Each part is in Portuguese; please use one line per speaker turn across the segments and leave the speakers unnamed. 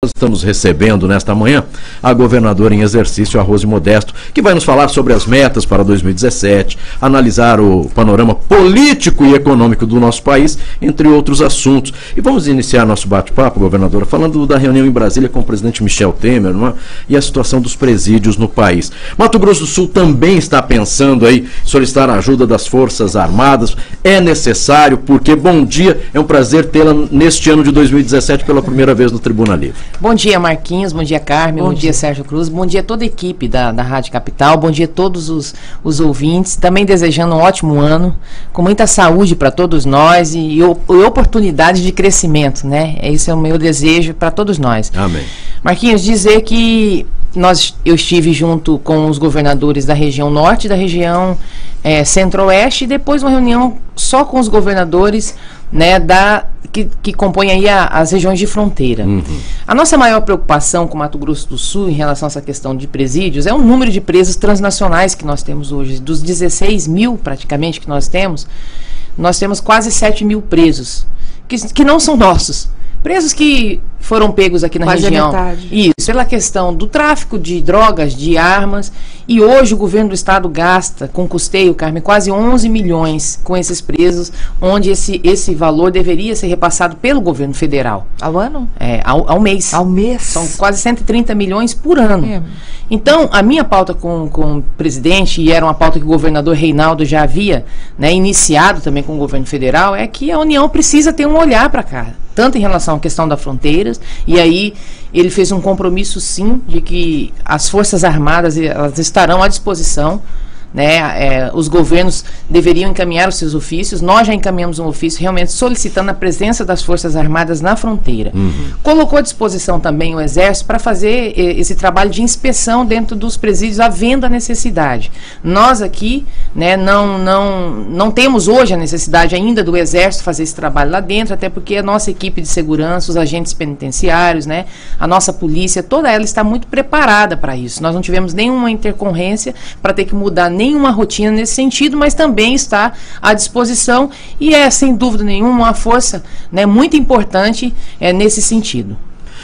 Nós estamos recebendo nesta manhã a governadora em exercício, a Rose Modesto, que vai nos falar sobre as metas para 2017, analisar o panorama político e econômico do nosso país, entre outros assuntos. E vamos iniciar nosso bate-papo, governadora, falando da reunião em Brasília com o presidente Michel Temer, não é? E a situação dos presídios no país. Mato Grosso do Sul também está pensando aí solicitar a ajuda das Forças Armadas. É necessário, porque bom dia, é um prazer tê-la neste ano de 2017 pela primeira vez no Tribuna Livre.
Bom dia, Marquinhos, bom dia, Carmen, bom dia, Sérgio Cruz, bom dia a toda a equipe da Rádio Capital, bom dia a todos os ouvintes, também desejando um ótimo ano, com muita saúde para todos nós e oportunidades de crescimento, né? Esse é o meu desejo para todos nós.
Amém.
Marquinhos, dizer que eu estive junto com os governadores da região norte, da região centro-oeste, e depois uma reunião só com os governadores, né, que compõem aí as regiões de fronteira. Uhum. A nossa maior preocupação com o Mato Grosso do Sul em relação a essa questão de presídios é o número de presos transnacionais que nós temos hoje. Dos 16 mil, praticamente, que nós temos quase 7 mil presos, que não são nossos. Presos que foram pegos aqui na região.
Metade.
Isso, pela questão do tráfico de drogas, de armas. E hoje o governo do estado gasta, com custeio, Carmen, quase 11 milhões com esses presos, onde esse valor deveria ser repassado pelo governo federal.
Ao ano?
Ao mês.
Ao mês?
São quase 130 milhões por ano. Então, a minha pauta com o presidente, e era uma pauta que o governador Reinaldo já havia, né, iniciado também com o governo federal, é que a União precisa ter um olhar para cá, tanto em relação à questão das fronteiras, e aí ele fez um compromisso, sim, de que as Forças Armadas elas estarão à disposição, né? Os governos deveriam encaminhar os seus ofícios. Nós já encaminhamos um ofício realmente solicitando a presença das Forças Armadas na fronteira. Uhum. Colocou à disposição também o Exército para fazer esse trabalho de inspeção dentro dos presídios, havendo a necessidade. Nós aqui, né, não temos hoje a necessidade ainda do Exército fazer esse trabalho lá dentro, até porque a nossa equipe de segurança, os agentes penitenciários, né, a nossa polícia, toda ela está muito preparada para isso. Nós não tivemos nenhuma intercorrência para ter que mudar nenhuma rotina nesse sentido, mas também está à disposição e sem dúvida nenhuma uma força, né, muito importante nesse sentido.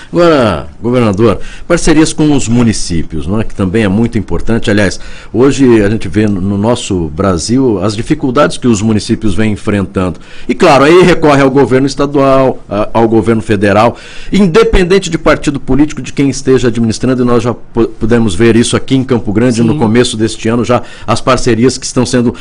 Agora, governador, parcerias com os municípios, não é? Que também é muito importante. Aliás, hoje a gente vê no nosso Brasil as dificuldades que os municípios vêm enfrentando. E claro, aí recorre ao governo estadual, ao governo federal, independente de partido político, de quem esteja administrando, e nós já pudemos ver isso aqui em Campo Grande. Sim. No começo deste ano, já as parcerias que estão sendo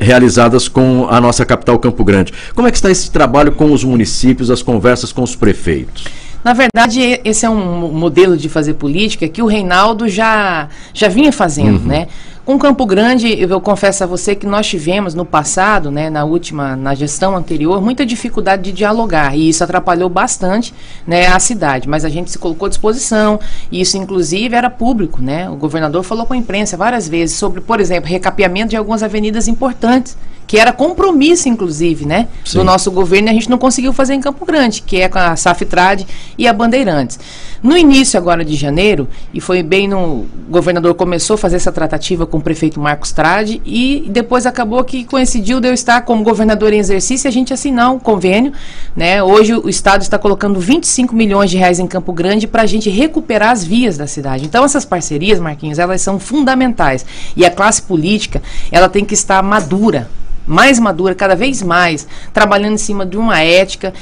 realizadas com a nossa capital, Campo Grande. Como é que está esse trabalho com os municípios, as conversas com os prefeitos?
Na verdade, esse é um modelo de fazer política que o Reinaldo já vinha fazendo, né? Com Campo Grande, eu confesso a você que nós tivemos no passado, né, na gestão anterior, muita dificuldade de dialogar, e isso atrapalhou bastante, né, a cidade, mas a gente se colocou à disposição, e isso inclusive era público, né? O governador falou com a imprensa várias vezes sobre, por exemplo, recapeamento de algumas avenidas importantes, que era compromisso, inclusive, né, do nosso governo, e a gente não conseguiu fazer em Campo Grande, que é com a Safetrade e a Bandeirantes. No início agora de janeiro, e foi bem o governador começou a fazer essa tratativa com o prefeito Marcos Trade, e depois acabou que coincidiu de eu estar como governador em exercício e a gente assinar um convênio, né? Hoje o Estado está colocando 25 milhões de reais em Campo Grande para a gente recuperar as vias da cidade. Então essas parcerias, Marquinhos, elas são fundamentais, e a classe política, ela tem que estar madura, mais madura, cada vez mais, trabalhando em cima de uma ética,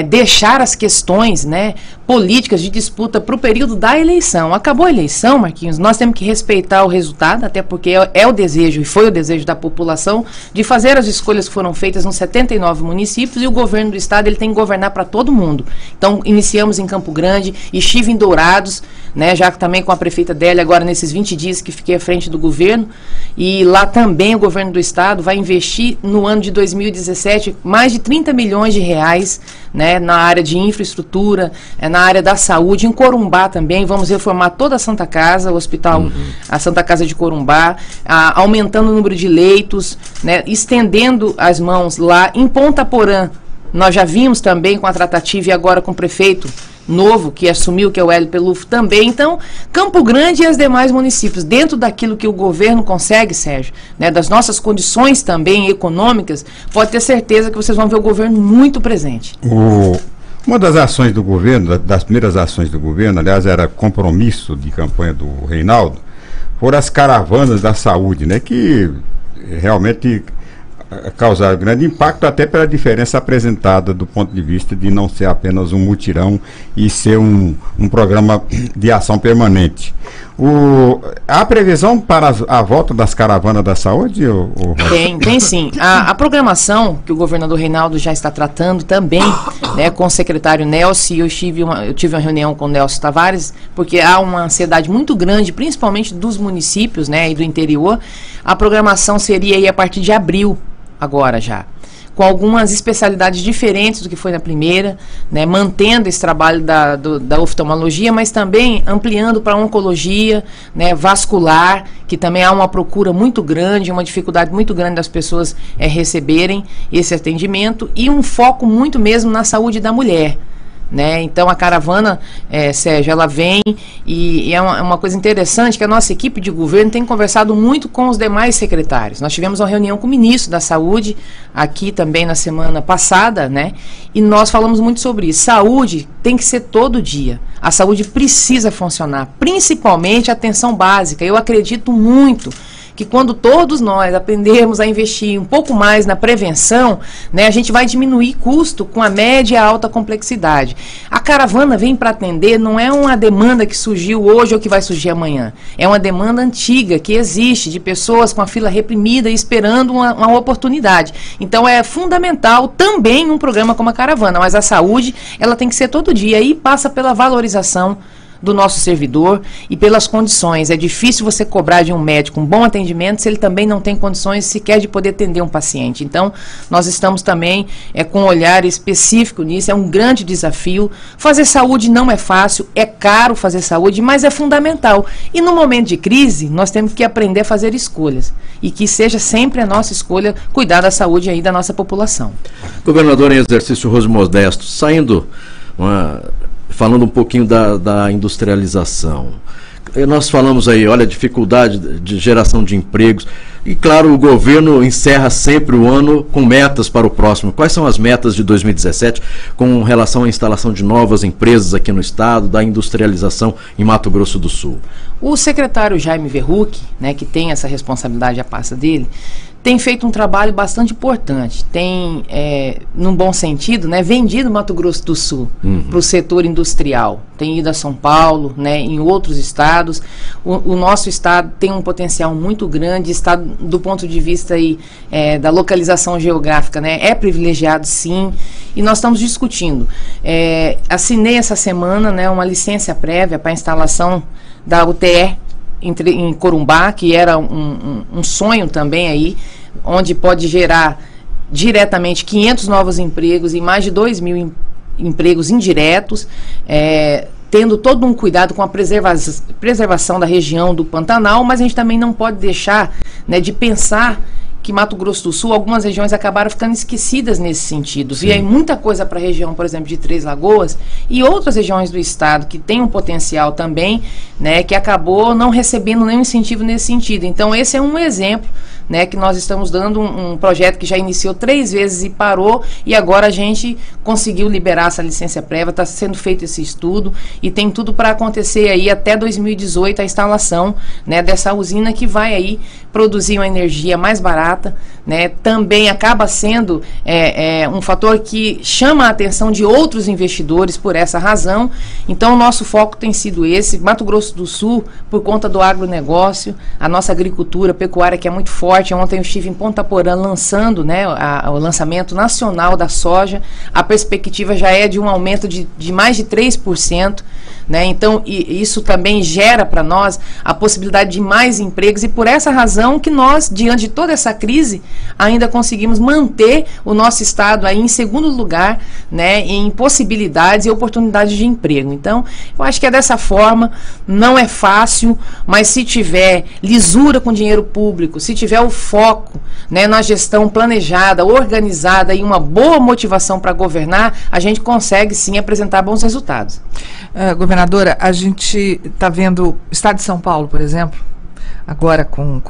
deixar as questões, né, políticas de disputa para o período da eleição. Acabou a eleição, Marquinhos, nós temos que respeitar o resultado, até porque é o desejo, e foi o desejo da população, de fazer as escolhas que foram feitas nos 79 municípios, e o governo do estado ele tem que governar para todo mundo. Então, iniciamos em Campo Grande, estive em Dourados, né, já também com a prefeita Délia, agora nesses 20 dias que fiquei à frente do governo, e lá também o governo do estado vai investir no ano de 2017 mais de 30 milhões de reais, né, na área de infraestrutura, na área da saúde, em Corumbá também, vamos reformar toda a Santa Casa, o hospital, a Santa Casa de Corumbá, aumentando o número de leitos, né, estendendo as mãos lá. Em Ponta Porã, nós já vimos também com a tratativa, e agora com o prefeito novo que assumiu, que é o Hélio Pelufo também. Então, Campo Grande e os demais municípios, dentro daquilo que o governo consegue, Sérgio, né, das nossas condições também econômicas, pode ter certeza que vocês vão ver o governo muito presente.
Uma das ações do governo, das primeiras ações do governo, aliás, era compromisso de campanha do Reinaldo, foram as caravanas da saúde, né, que realmente causaram grande impacto, até pela diferença apresentada do ponto de vista de não ser apenas um mutirão e ser um programa de ação permanente. Há previsão para a volta das caravanas da saúde?
Tem sim. A programação que o governador Reinaldo já está tratando também, né, com o secretário Nelson, eu tive uma reunião com o Nelson Tavares, porque há uma ansiedade muito grande, principalmente dos municípios, né, e do interior. A programação seria aí a partir de abril, agora já, com algumas especialidades diferentes do que foi na primeira, né, mantendo esse trabalho da oftalmologia, mas também ampliando para a oncologia, né, vascular, que também há uma procura muito grande, uma dificuldade muito grande das pessoas receberem esse atendimento, e um foco muito mesmo na saúde da mulher. Né? Então a caravana, Sérgio, ela vem e é uma coisa interessante que a nossa equipe de governo tem conversado muito com os demais secretários. Nós tivemos uma reunião com o ministro da Saúde aqui também na semana passada, né? E nós falamos muito sobre isso. Saúde tem que ser todo dia. A saúde precisa funcionar, principalmente a atenção básica. Eu acredito muito que quando todos nós aprendermos a investir um pouco mais na prevenção, né, a gente vai diminuir custo com a média e a alta complexidade. A caravana vem para atender, não é uma demanda que surgiu hoje ou que vai surgir amanhã. É uma demanda antiga que existe, de pessoas com a fila reprimida e esperando uma oportunidade. Então é fundamental também um programa como a caravana, mas a saúde, ela tem que ser todo dia e passa pela valorização do nosso servidor e pelas condições. É difícil você cobrar de um médico um bom atendimento se ele também não tem condições sequer de poder atender um paciente. Então, nós estamos também com um olhar específico nisso, é um grande desafio. Fazer saúde não é fácil, é caro fazer saúde, mas é fundamental. E no momento de crise, nós temos que aprender a fazer escolhas. E que seja sempre a nossa escolha cuidar da saúde aí da nossa população.
Governador em exercício Rose Modesto, falando um pouquinho da industrialização. Nós falamos aí, olha, dificuldade de geração de empregos. E, claro, o governo encerra sempre o ano com metas para o próximo. Quais são as metas de 2017 com relação à instalação de novas empresas aqui no estado, da industrialização em Mato Grosso do Sul?
O secretário Jaime Verruc, né, que tem essa responsabilidade, a pasta dele, tem feito um trabalho bastante importante. Tem, num bom sentido, né, vendido Mato Grosso do Sul para o setor industrial. Tem ido a São Paulo, né, em outros estados. O nosso estado tem um potencial muito grande, está do ponto de vista aí, da localização geográfica, né, é privilegiado sim, e nós estamos discutindo. Assinei essa semana, né, uma licença prévia para a instalação da UTE em Corumbá, que era um sonho também aí, onde pode gerar diretamente 500 novos empregos e mais de 2.000 empregos indiretos, tendo todo um cuidado com a preservação da região do Pantanal, mas a gente também não pode deixar, né, de pensar que Mato Grosso do Sul, algumas regiões acabaram ficando esquecidas nesse sentido. Sim. E aí muita coisa para a região, por exemplo, de Três Lagoas e outras regiões do estado que tem um potencial também, né, que acabou não recebendo nenhum incentivo nesse sentido. Então esse é um exemplo, né, que nós estamos dando um projeto que já iniciou 3 vezes e parou, e agora a gente conseguiu liberar essa licença prévia, está sendo feito esse estudo e tem tudo para acontecer aí até 2018 a instalação, né, dessa usina que vai aí produzir uma energia mais barata, né, também acaba sendo um fator que chama a atenção de outros investidores por essa razão. Então o nosso foco tem sido esse. Mato Grosso do Sul, por conta do agronegócio, a nossa agricultura, pecuária, que é muito forte. Ontem eu estive em Ponta Porã lançando, né, o lançamento nacional da soja. A perspectiva já é de um aumento de mais de 3%, né? Então isso também gera para nós a possibilidade de mais empregos, e por essa razão que nós, diante de toda essa crise, ainda conseguimos manter o nosso estado aí em segundo lugar, né, em possibilidades e oportunidades de emprego. Então, eu acho que é dessa forma. Não é fácil, mas se tiver lisura com dinheiro público, se tiver o foco, né, na gestão planejada, organizada e uma boa motivação para governar, a gente consegue sim apresentar bons resultados.
Governadora, a gente está vendo o estado de São Paulo, por exemplo, agora com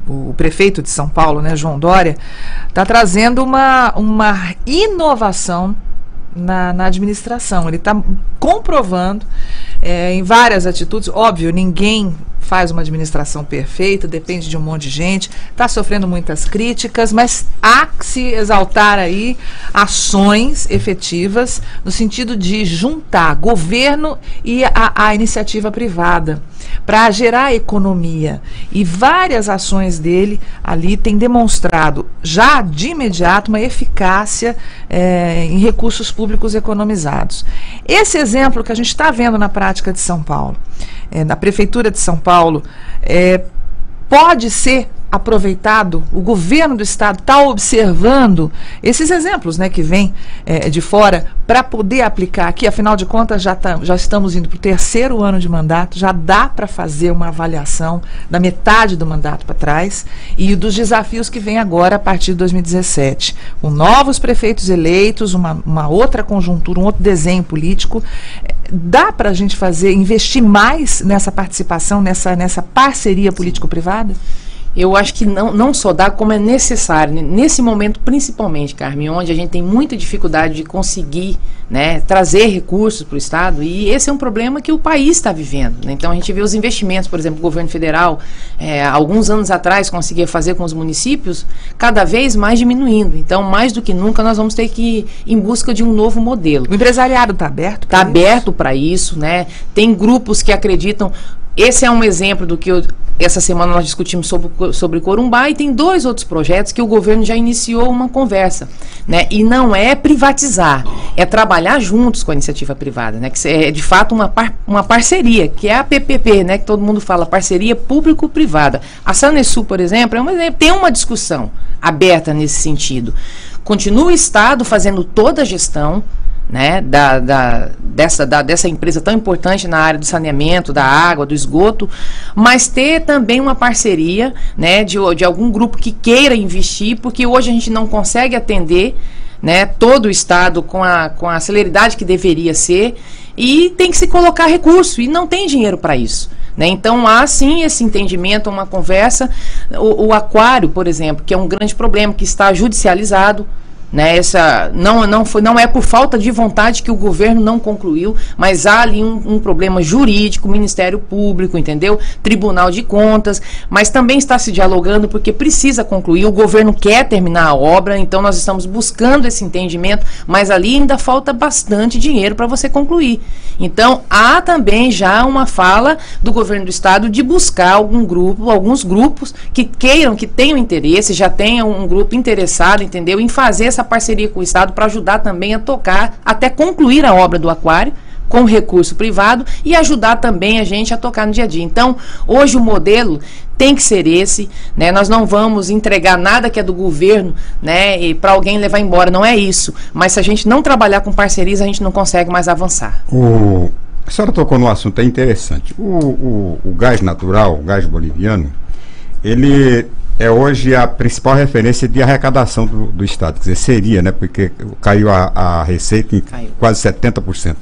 o prefeito de São Paulo, né, João Dória, está trazendo uma inovação na administração. Ele está comprovando em várias atitudes. Óbvio, ninguém faz uma administração perfeita, depende de um monte de gente, está sofrendo muitas críticas, mas há que se exaltar aí ações efetivas no sentido de juntar governo e a iniciativa privada para gerar economia. E várias ações dele ali têm demonstrado já de imediato uma eficácia em recursos públicos economizados. Esse exemplo que a gente está vendo na prática de São Paulo, na Prefeitura de São Paulo, pode ser aproveitado, o governo do estado está observando esses exemplos, né, que vêm de fora para poder aplicar aqui. Afinal de contas, já estamos indo para o 3º ano de mandato, já dá para fazer uma avaliação da metade do mandato para trás e dos desafios que vêm agora a partir de 2017. Com novos prefeitos eleitos, uma outra conjuntura, um outro desenho político, dá para a gente investir mais nessa participação, nessa parceria político-privada?
Eu acho que não só dá, como é necessário, nesse momento principalmente, Carmen, onde a gente tem muita dificuldade de conseguir, né, trazer recursos para o Estado, e esse é um problema que o país está vivendo, né? Então a gente vê os investimentos, por exemplo, o governo federal, alguns anos atrás conseguia fazer com os municípios, cada vez mais diminuindo. Então, mais do que nunca, nós vamos ter que ir em busca de um novo modelo.
O empresariado está aberto para isso? Está
aberto para isso, né? Tem grupos que acreditam. Esse é um exemplo do que essa semana nós discutimos sobre Corumbá, e tem 2 outros projetos que o governo já iniciou uma conversa, né? E não é privatizar, é trabalhar juntos com a iniciativa privada, né? Que é de fato uma parceria, que é a PPP, né? Que todo mundo fala, parceria público-privada. A Sanesul, por exemplo, tem uma discussão aberta nesse sentido. Continua o Estado fazendo toda a gestão, né, dessa empresa tão importante na área do saneamento, da água, do esgoto, mas ter também uma parceria, né, de algum grupo que queira investir, porque hoje a gente não consegue atender, né, todo o Estado com a celeridade que deveria ser, e tem que se colocar recurso, e não tem dinheiro para isso. Né? Então há sim esse entendimento, uma conversa. O aquário, por exemplo, que é um grande problema, que está judicializado, né? Não é por falta de vontade que o governo não concluiu, mas há ali um problema jurídico, Ministério Público, entendeu? Tribunal de Contas, mas também está se dialogando porque precisa concluir, o governo quer terminar a obra, então nós estamos buscando esse entendimento, mas ali ainda falta bastante dinheiro para você concluir. Então há também já uma fala do governo do estado de buscar alguns grupos que queiram, que tenham interesse, já tenham um grupo interessado, entendeu? Em fazer essa parceria com o Estado para ajudar também a tocar, até concluir a obra do aquário com recurso privado e ajudar também a gente a tocar no dia a dia. Então, hoje o modelo tem que ser esse, né? Nós não vamos entregar nada que é do governo, né, e para alguém levar embora, não é isso. Mas se a gente não trabalhar com parcerias, a gente não consegue mais avançar.
A senhora tocou num assunto interessante. O gás natural, o gás boliviano, ele é hoje a principal referência de arrecadação do Estado. Quer dizer, seria, né? Porque caiu a receita em quase 70%.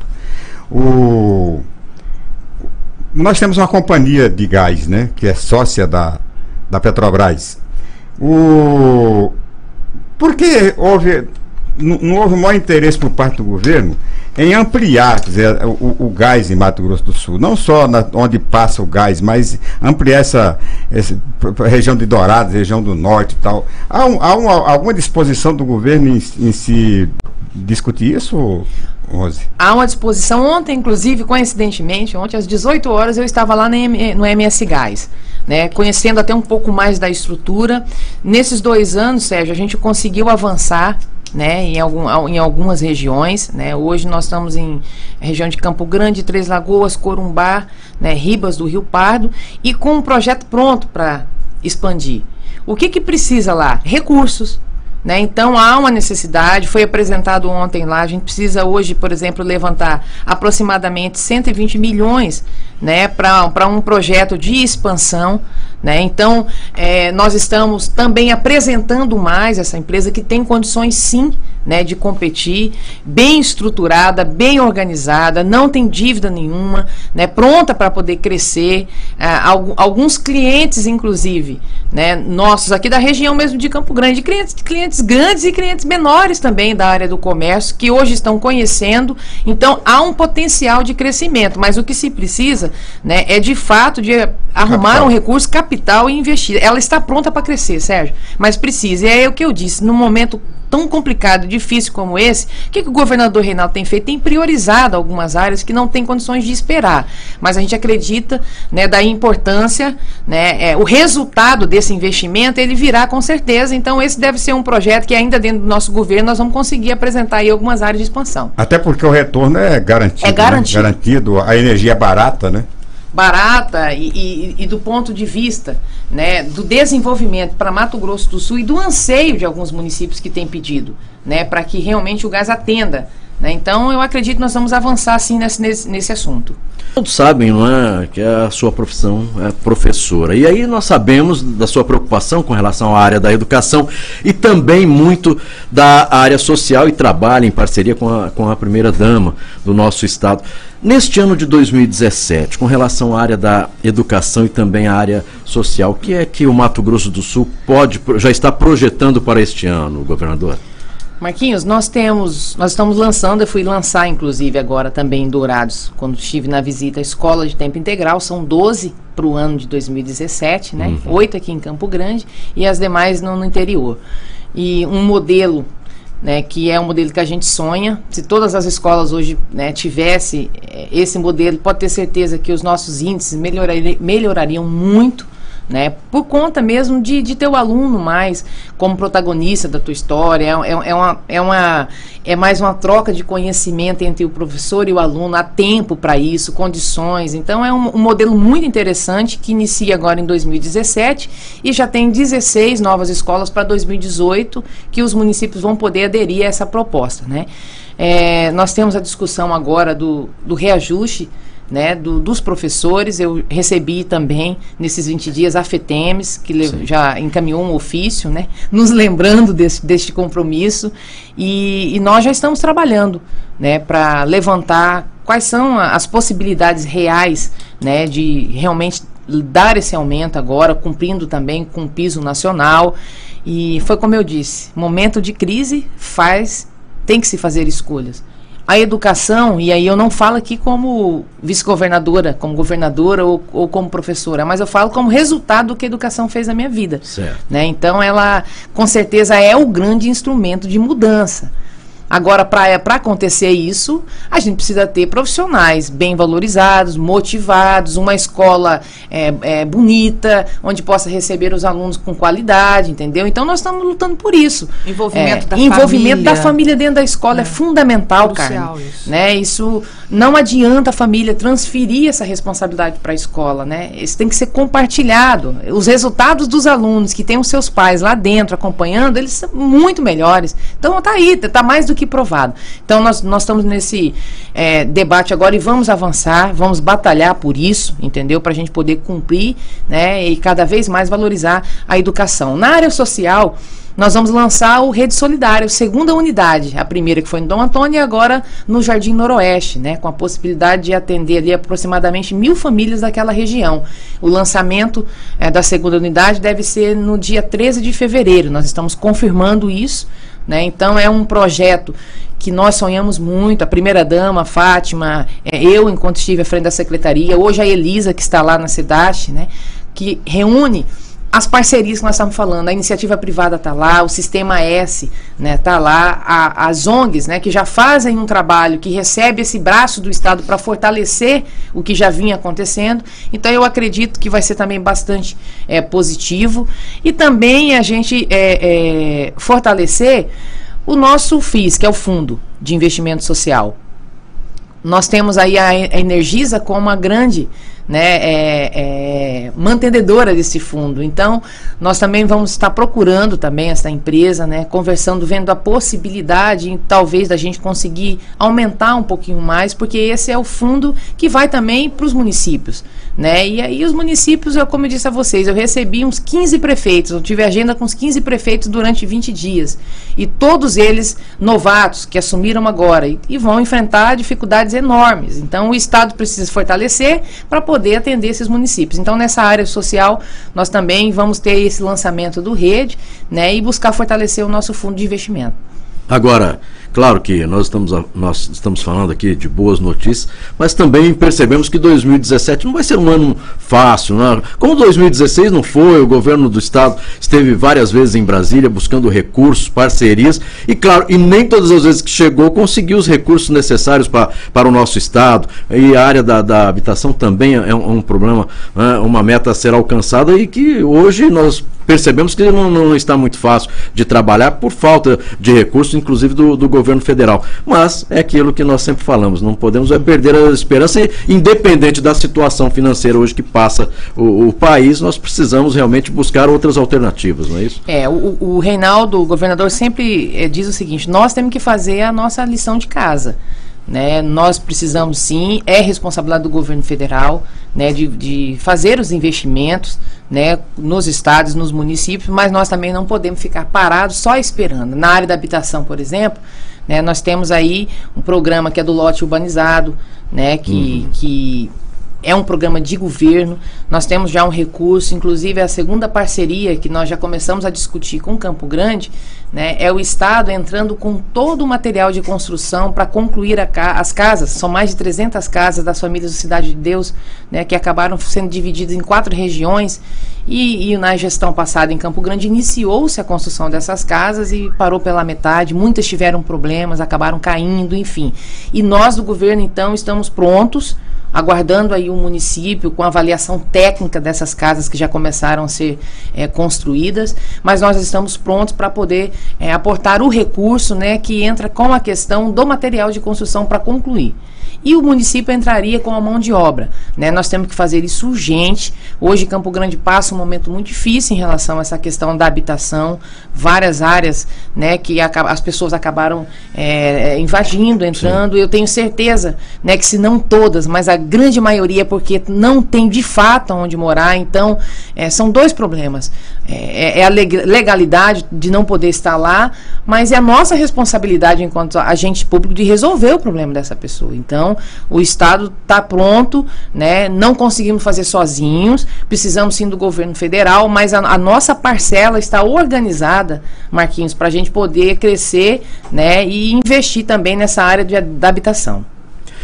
Nós temos uma companhia de gás, né? Que é sócia da Petrobras. Por que não houve o maior interesse por parte do governo em ampliar, quer dizer, o gás em Mato Grosso do Sul, não só onde passa o gás, mas ampliar essa região de Dourados, região do Norte e tal? Há alguma disposição do governo em se discutir isso, Rose?
Há uma disposição. Ontem, inclusive, coincidentemente, ontem às 18 horas eu estava lá no MS Gás, né, conhecendo até um pouco mais da estrutura. Nesses 2 anos, Sérgio, a gente conseguiu avançar, né, em algumas regiões, né? Hoje nós estamos em região de Campo Grande, Três Lagoas, Corumbá, né, Ribas do Rio Pardo, e com um projeto pronto para expandir. O que precisa lá? Recursos, né? Então há uma necessidade, foi apresentado ontem lá, a gente precisa hoje, por exemplo, levantar aproximadamente 120 milhões, né, para um projeto de expansão, né? Então, nós estamos também apresentando mais essa empresa que tem condições, sim, né, de competir, bem estruturada, bem organizada, não tem dívida nenhuma, né, pronta para poder crescer. Alguns clientes, inclusive, né, nossos aqui da região mesmo de Campo Grande, clientes grandes e clientes menores também da área do comércio, que hoje estão conhecendo. Então, há um potencial de crescimento, mas o que se precisa, né, é de fato de arrumar um recurso, capital e investir. Ela está pronta para crescer, Sérgio, mas precisa. E é o que eu disse, num momento tão complicado, difícil como esse, o que o governador Reinaldo tem feito? Tem priorizado algumas áreas que não tem condições de esperar, mas a gente acredita, né, da importância, né, o resultado desse investimento, ele virá com certeza. Então esse deve ser um projeto que ainda dentro do nosso governo nós vamos conseguir apresentar aí algumas áreas de expansão.
Até porque o retorno é garantido.
É garantido.
Né? Garantido, a energia é barata, né?
Barata e do ponto de vista, né, do desenvolvimento para Mato Grosso do Sul e do anseio de alguns municípios que têm pedido, né, para que realmente o gás atenda, né? Então eu acredito que nós vamos avançar sim nesse assunto.
Todos sabem, não é, que a sua profissão é professora, e aí nós sabemos da sua preocupação com relação à área da educação e também muito da área social, e trabalha em parceria com a primeira-dama do nosso estado. Neste ano de 2017, com relação à área da educação e também à área social, o que é que o Mato Grosso do Sul já está projetando para este ano, governador?
Marquinhos, nós estamos lançando, eu fui lançar inclusive agora também em Dourados, quando estive na visita à escola de tempo integral, são 12 para o ano de 2017, né? 8 aqui em Campo Grande e as demais no interior. E um modelo, né, que é um modelo que a gente sonha. Se todas as escolas hoje, né, tivesse esse modelo, pode ter certeza que os nossos índices melhorariam muito, né, por conta mesmo de ter o aluno mais como protagonista da tua história. É mais uma troca de conhecimento entre o professor e o aluno, há tempo para isso, condições. Então é um modelo muito interessante que inicia agora em 2017 e já tem 16 novas escolas para 2018 que os municípios vão poder aderir a essa proposta, né? Nós temos a discussão agora do reajuste, né, dos professores. Eu recebi também nesses 20 dias a FETEMES, que já encaminhou um ofício, né, nos lembrando deste compromisso, e nós já estamos trabalhando, né, para levantar quais são as possibilidades reais, né, de realmente dar esse aumento agora, cumprindo também com o piso nacional. E foi como eu disse, momento de crise tem que se fazer escolhas. A educação, e aí eu não falo aqui como vice-governadora, como governadora ou como professora, mas eu falo como resultado do que a educação fez na minha vida. Certo. Né? Então ela, com certeza, é o grande instrumento de mudança. Agora, para acontecer isso, a gente precisa ter profissionais bem valorizados, motivados, uma escola bonita, onde possa receber os alunos com qualidade, entendeu? Então, nós estamos lutando por isso. Envolvimento da família dentro da escola é fundamental, Carmen. Isso. Né? Isso não adianta a família transferir essa responsabilidade para a escola, né? Isso tem que ser compartilhado. Os resultados dos alunos que têm os seus pais lá dentro acompanhando, eles são muito melhores. Então, está aí, está mais do que provado. Então nós estamos nesse debate agora e vamos avançar, vamos batalhar por isso, entendeu? Para a gente poder cumprir, né, e cada vez mais valorizar a educação. Na área social, nós vamos lançar o Rede Solidária, a segunda unidade, a primeira que foi em Dom Antônio e agora no Jardim Noroeste, né, com a possibilidade de atender ali aproximadamente 1000 famílias daquela região. O lançamento da segunda unidade deve ser no dia 13 de fevereiro, nós estamos confirmando isso, né? Então é um projeto que nós sonhamos muito, a primeira-dama, Fátima, eu enquanto estive à frente da secretaria, hoje a Elisa que está lá na SEDASH, né, que reúne as parcerias que nós estamos falando, a iniciativa privada está lá, o Sistema S, né, está lá, as ONGs, né, que já fazem um trabalho, que recebe esse braço do Estado para fortalecer o que já vinha acontecendo. Então eu acredito que vai ser também bastante positivo. E também a gente fortalecer o nosso FIS, que é o Fundo de Investimento Social. Nós temos aí a Energisa como uma grande, né, mantenedora desse fundo. Então, nós também vamos estar procurando também essa empresa, né, conversando, vendo a possibilidade, talvez, da gente conseguir aumentar um pouquinho mais, porque esse é o fundo que vai também para os municípios, né? E aí os municípios, como eu disse a vocês, eu recebi uns 15 prefeitos, eu tive agenda com uns 15 prefeitos durante 20 dias, e todos eles novatos, que assumiram agora, e vão enfrentar dificuldades enormes. Então, o Estado precisa se fortalecer para poder atender esses municípios. Então, nessa área social, nós também vamos ter esse lançamento do Rede, né, e buscar fortalecer o nosso fundo de investimento.
Agora, claro que nós estamos falando aqui de boas notícias, mas também percebemos que 2017 não vai ser um ano fácil, né? Como 2016 não foi, o governo do estado esteve várias vezes em Brasília buscando recursos, parcerias, e claro, e nem todas as vezes que chegou conseguiu os recursos necessários para o nosso estado, e a área da habitação também é um problema, né? Uma meta a ser alcançada, e que hoje nós percebemos que não está muito fácil de trabalhar por falta de recursos, inclusive do governo federal. Mas é aquilo que nós sempre falamos, não podemos perder a esperança, e, independente da situação financeira hoje que passa o país, nós precisamos realmente buscar outras alternativas, não é isso?
O Reinaldo, o governador, sempre diz o seguinte: nós temos que fazer a nossa lição de casa, né? Nós precisamos sim, é responsabilidade do governo federal, né, de fazer os investimentos, né, nos estados, nos municípios, mas nós também não podemos ficar parados só esperando. Na área da habitação, por exemplo, né, nós temos aí um programa que é do lote urbanizado, né, que é um programa de governo. Nós temos já um recurso, inclusive a segunda parceria que nós já começamos a discutir com Campo Grande, né, é o Estado entrando com todo o material de construção para concluir as casas. São mais de 300 casas das famílias do Cidade de Deus, né, que acabaram sendo divididas em 4 regiões, e na gestão passada em Campo Grande iniciou-se a construção dessas casas e parou pela metade. Muitas tiveram problemas, acabaram caindo, enfim. E nós do governo, então, estamos prontos, aguardando aí o município com a avaliação técnica dessas casas que já começaram a ser construídas, mas nós estamos prontos para poder aportar o recurso, né, que entra com a questão do material de construção para concluir. E o município entraria com a mão de obra, né? Nós temos que fazer isso urgente. Hoje Campo Grande passa um momento muito difícil em relação a essa questão da habitação, várias áreas, né, que as pessoas acabaram invadindo, entrando. Sim. Eu tenho certeza, né, que se não todas, mas a grande maioria, porque não tem de fato onde morar. Então, são 2 problemas. É a legalidade de não poder estar lá, mas é a nossa responsabilidade enquanto agente público de resolver o problema dessa pessoa. Então, o Estado está pronto, né? Não conseguimos fazer sozinhos, precisamos sim do governo federal, mas a nossa parcela está organizada, Marquinhos, para a gente poder crescer, né, e investir também nessa área da habitação.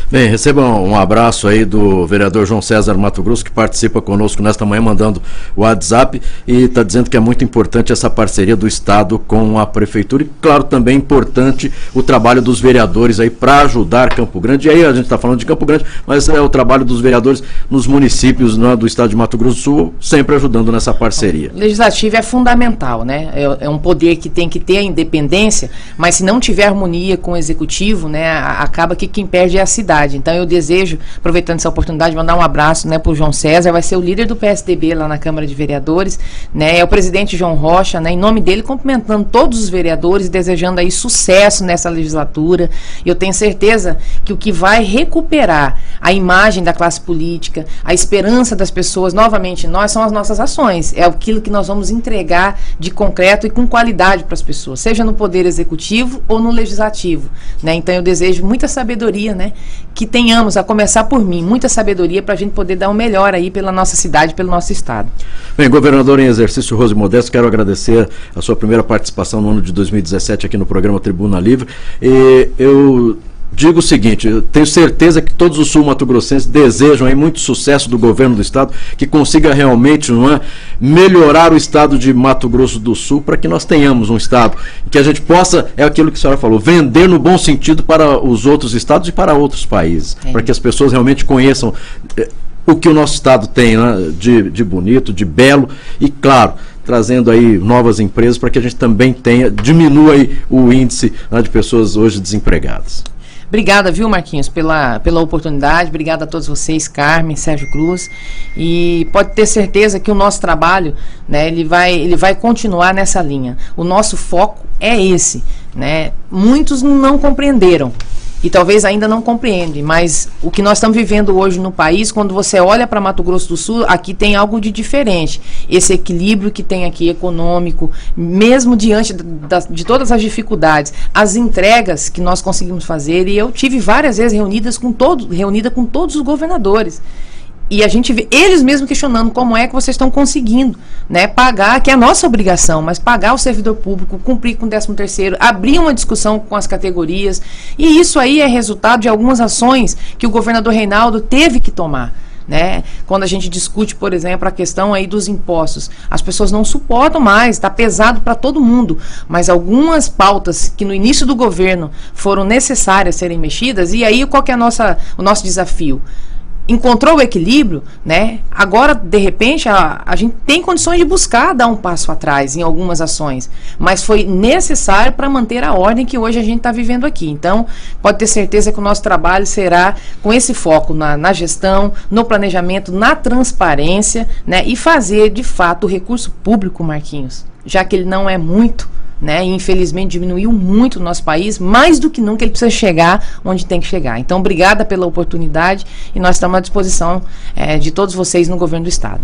Bem, recebam um abraço aí do vereador João César Mato Grosso, que participa conosco nesta manhã, mandando o WhatsApp, e está dizendo que é muito importante essa parceria do Estado com a Prefeitura, e claro, também é importante o trabalho dos vereadores aí para ajudar Campo Grande. E aí a gente está falando de Campo Grande, mas é o trabalho dos vereadores nos municípios, né, do estado de Mato Grosso do Sul, sempre ajudando nessa parceria.
O legislativo é fundamental, né? É um poder que tem que ter a independência, mas se não tiver harmonia com o executivo, né, acaba que quem perde é a cidade. Então eu desejo, aproveitando essa oportunidade, mandar um abraço, né, para o João César, vai ser o líder do PSDB lá na Câmara de Vereadores, né, é o presidente João Rocha, né, em nome dele, cumprimentando todos os vereadores, desejando aí sucesso nessa legislatura. Eu tenho certeza que o que vai recuperar a imagem da classe política, a esperança das pessoas, novamente, são as nossas ações, é aquilo que nós vamos entregar de concreto e com qualidade para as pessoas, seja no Poder Executivo ou no Legislativo, né. Então eu desejo muita sabedoria, né, que tenhamos, a começar por mim, muita sabedoria para a gente poder dar o melhor aí pela nossa cidade, pelo nosso estado.
Bem, governador em exercício Rose Modesto, quero agradecer a sua primeira participação no ano de 2017 aqui no programa Tribuna Livre. E eu digo o seguinte, eu tenho certeza que todos os sul-mato-grossenses desejam aí muito sucesso do governo do estado, que consiga realmente, não é, melhorar o estado de Mato Grosso do Sul, para que nós tenhamos um estado que a gente possa, é aquilo que a senhora falou, vender no bom sentido para os outros estados e para outros países, para que as pessoas realmente conheçam o que o nosso estado tem, né, de bonito, de belo, e claro, trazendo aí novas empresas para que a gente também diminua aí o índice, né, de pessoas hoje desempregadas.
Obrigada, viu, Marquinhos, pela oportunidade. Obrigada a todos vocês, Carmen, Sérgio Cruz. E pode ter certeza que o nosso trabalho, né, ele vai continuar nessa linha. O nosso foco é esse, né? Muitos não compreenderam. E talvez ainda não compreendem, mas o que nós estamos vivendo hoje no país, quando você olha para Mato Grosso do Sul, aqui tem algo de diferente. Esse equilíbrio que tem aqui econômico, mesmo diante de todas as dificuldades, as entregas que nós conseguimos fazer, e eu tive várias vezes reunida com todos os governadores. E a gente vê eles mesmos questionando como é que vocês estão conseguindo, né, pagar, que é a nossa obrigação, mas pagar o servidor público, cumprir com o 13º, abrir uma discussão com as categorias. E isso aí é resultado de algumas ações que o governador Reinaldo teve que tomar. Né? Quando a gente discute, por exemplo, a questão aí dos impostos, as pessoas não suportam mais, está pesado para todo mundo, mas algumas pautas que no início do governo foram necessárias serem mexidas, e aí qual que é o nosso desafio? Encontrou o equilíbrio, né? Agora, de repente, a gente tem condições de buscar dar um passo atrás em algumas ações, mas foi necessário para manter a ordem que hoje a gente está vivendo aqui. Então, pode ter certeza que o nosso trabalho será com esse foco na gestão, no planejamento, na transparência, né? E fazer, de fato, o recurso público, Marquinhos, já que ele não é muito, né, e infelizmente diminuiu muito o nosso país, mais do que nunca ele precisa chegar onde tem que chegar. Então, obrigada pela oportunidade e nós estamos à disposição de todos vocês no governo do Estado.